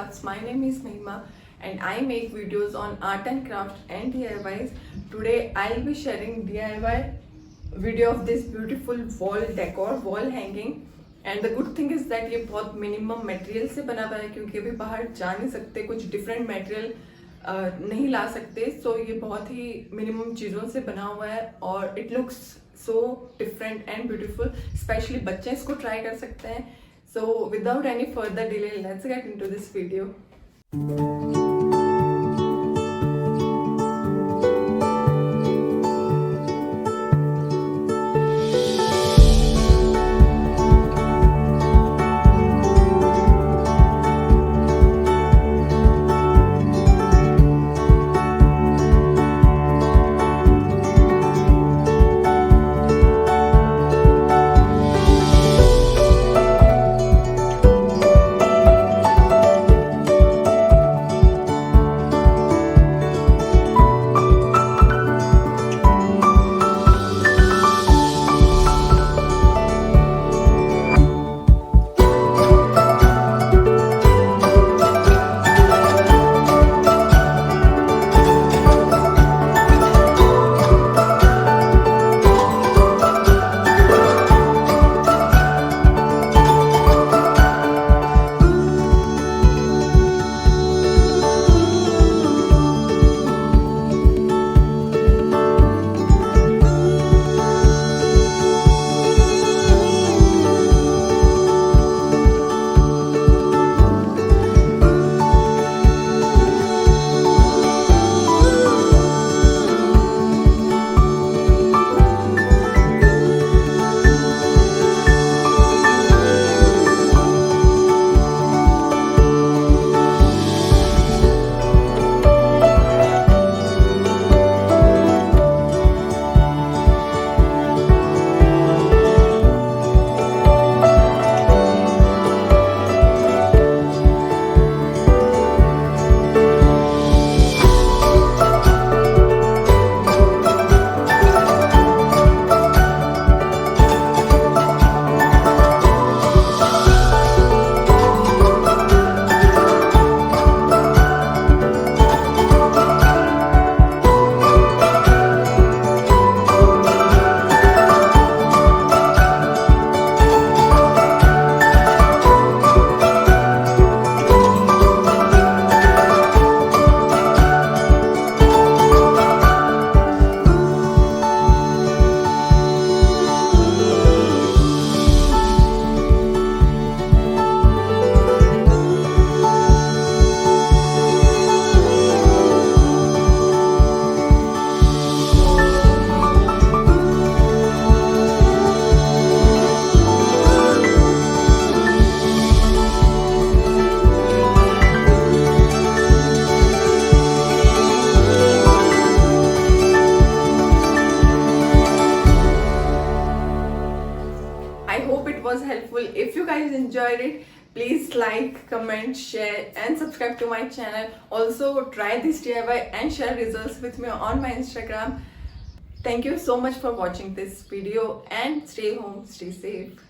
Crafts. My name is Mahima and I make videos on art and craft and DIYs. Today I'll be sharing DIY video of this beautiful wall decor, wall hanging. And the good thing is that ये बहुत minimum material से बना हुआ है क्योंकि अभी बाहर जा नहीं सकते, कुछ डिफरेंट मटेरियल नहीं ला सकते. सो ये बहुत ही मिनिमम चीज़ों से बना हुआ है और it looks so different and beautiful. Specially बच्चे इसको ट्राई कर सकते हैं. So without any further delay let's get into this video. I hope it was helpful. If you guys enjoyed it, please like, comment, share and subscribe to my channel. Also try this DIY and share results with me on my Instagram. Thank you so much for watching this video and stay home, stay safe.